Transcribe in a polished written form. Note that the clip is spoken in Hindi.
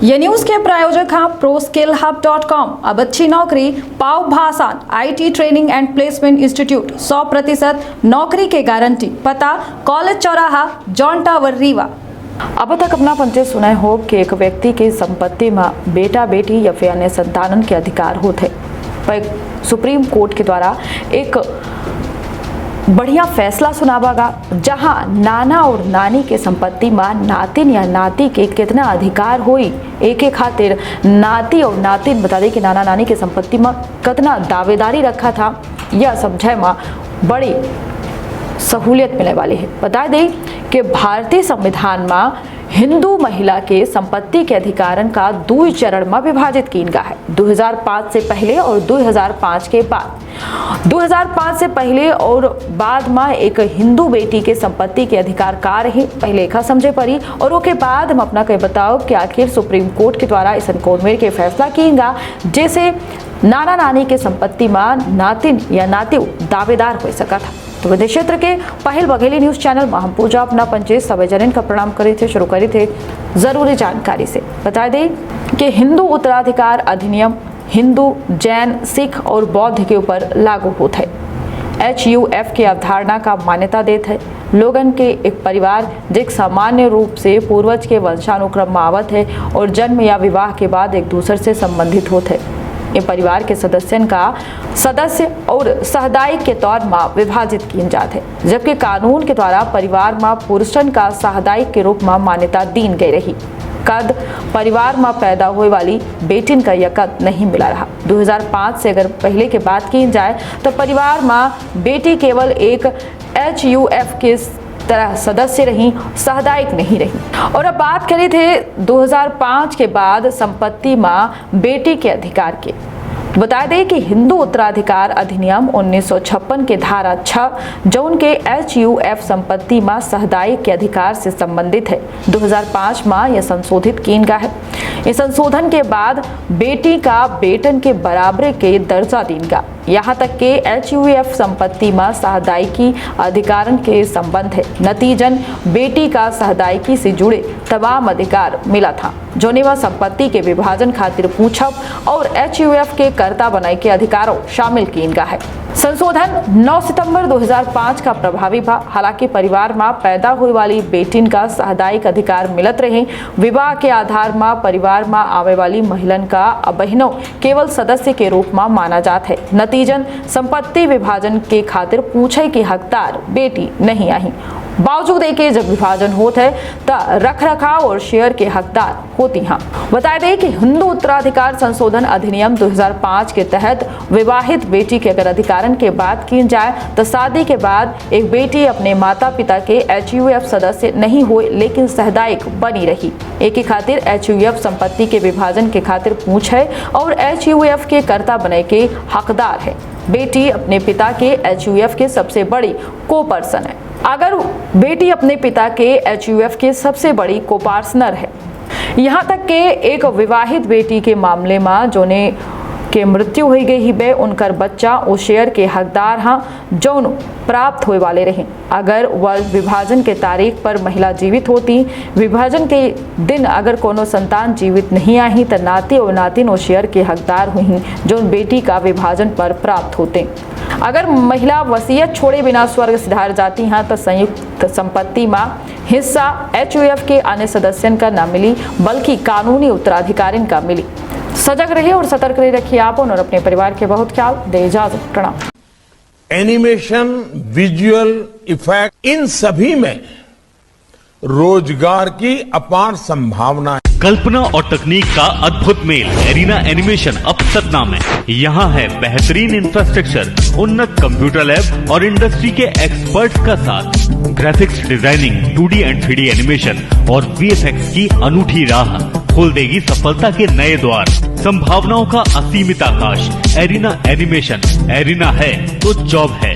ये न्यूज के प्रायोजक हैं ProSkillHub.com। अब अच्छी नौकरी पाओ भाषण IT training and placement institute 100% नौकरी के गारंटी। पता कॉलेज चौराहा जॉन टावर रीवा। अब तक अपना पंचे सुने हो कि एक व्यक्ति की संपत्ति में बेटा बेटी या फिर अन्य संतानन के अधिकार होते, पर सुप्रीम कोर्ट के द्वारा एक बढ़िया फैसला सुनावागा, जहां नाना और नानी के संपत्ति में नातिन या नाती के कितना अधिकार होई। एक खातिर नाती और नातिन बता दें कि नाना नानी के संपत्ति में कितना दावेदारी रखा था, यह समझे में बड़ी सहूलियत मिलने वाली है। बता दें कि भारतीय संविधान में हिंदू महिला के संपत्ति के अधिकारन का 2 चरण में विभाजित किया गया है, 2005 से पहले और 2005 के बाद। 2005 से पहले और बाद में एक हिंदू बेटी के संपत्ति के अधिकार का रहे पहले का समझे पड़ी, और उसके बाद हम अपना कह बताओ कि आखिर सुप्रीम कोर्ट के द्वारा इस कौनमेर के फैसला किएगा, जैसे नाना नानी के संपत्ति में नातिन या नाती दावेदार हो सका था। तो विदेश क्षेत्र के पहल बघेली न्यूज चैनल में हम पूजा अपना पंचे सभी जन का प्रणाम करे थे। शुरू करी थे जरूरी जानकारी से। बता दें कि हिंदू उत्तराधिकार अधिनियम हिंदू, जैन, सिख और बौद्ध के ऊपर लागू होता है। HUF की अवधारणा का मान्यता देता है लोगन के एक परिवार जो सामान्य रूप से पूर्वज के वंशानुक्रम में आवत है और जन्म या विवाह के बाद एक दूसरे से संबंधित होते हैं। ये परिवार के सदस्यन का सदस्य और साहदाई के तौर में विभाजित किए जाते हैं, जबकि कानून के द्वारा परिवार में पुरुषन का साहदाई के रूप में मान्यता दी गई रही। कद परिवार में पैदा होने वाली बेटिन का यह कद नहीं मिला रहा। 2005 से अगर पहले की बात की जाए तो परिवार में बेटी केवल एक HUF के तरह सदस्य रही, साहदायिक नहीं रही। और अब बात करी थे 2005 के बाद संपत्ति में बेटी के अधिकार के। बता दें कि हिंदू उत्तराधिकार अधिनियम 1956 के धारा 6 जो उनके HUF संपत्ति में साहदायिक के अधिकार से संबंधित है, 2005 में यह संशोधित किया गया है। इस संशोधन के बाद बेटी का बेटन के बराबर के दर्जा देगा, यहाँ तक के HUF संपत्ति में साहदायिकी अधिकारन के संबंध है। नतीजन बेटी का साहदायिकी से जुड़े तमाम अधिकार मिला था, जोने वह संपत्ति के विभाजन खातिर पूछब और HUF के कर्ता बनाए के अधिकारों शामिल किया गया है। संशोधन 9 सितंबर 2005 का प्रभावी था। हालांकि परिवार में पैदा हुई वाली बेटिन का साहदायिक अधिकार मिलत रहे। विवाह के आधार में परिवार में आवे वाली महिलन का बहनों केवल सदस्य के रूप में माना जाता है। नतीजन संपत्ति विभाजन के खातिर पूछे की हकदार बेटी नहीं आई। बावजूद के जब विभाजन होता है तो रख रखाव और शेयर के हकदार होती हैं। बता दें कि हिंदू उत्तराधिकार संशोधन अधिनियम 2005 के तहत विवाहित बेटी के अगर अधिकारन के बात की जाए तो शादी के बाद एक बेटी अपने माता पिता के HUF सदस्य नहीं हुए लेकिन साहदायिक बनी रही। एक ही खातिर HUF संपत्ति के विभाजन के खातिर पूछ है और HUF के कर्ता बने के हकदार है। बेटी अपने पिता के HUF के सबसे बड़ी को पर्सन है। अगर बेटी अपने पिता के HUF के सबसे बड़ी कोपार्टनर है। यहाँ तक के एक विवाहित बेटी के मामले में जोने के मृत्यु हो गई बे उनकर बच्चा उस शेयर के हकदार हाँ जौन प्राप्त होने वाले रहे। अगर वह विभाजन के तारीख पर महिला जीवित होती, विभाजन के दिन अगर कोनो संतान जीवित नहीं आई तो नाती और नातिन उस शेयर के हकदार हुई जो बेटी का विभाजन पर प्राप्त होते। अगर महिला वसीयत छोड़े बिना स्वर्ग सिधार जाती हैं तो संयुक्त संपत्ति में हिस्सा HUF के अन्य सदस्यों का न मिली बल्कि कानूनी उत्तराधिकारिन का मिली। सजग रहे और सतर्क रहे रखिए आप और अपने परिवार के बहुत ख्याल दे। इजाजत, प्रणाम। एनिमेशन, विजुअल इफेक्ट, इन सभी में रोजगार की अपार संभावना है। कल्पना और तकनीक का अद्भुत मेल एरिना एनिमेशन अब सतना में। यहाँ है बेहतरीन इंफ्रास्ट्रक्चर, उन्नत कंप्यूटर लैब और इंडस्ट्री के एक्सपर्ट्स का साथ। Graphics designing, 2D and 3D animation और VFX की अनूठी राह खोल देगी सफलता के नए द्वार। संभावनाओं का असीमित आकाश। एरिना एनिमेशन, एरिना है तो जॉब है।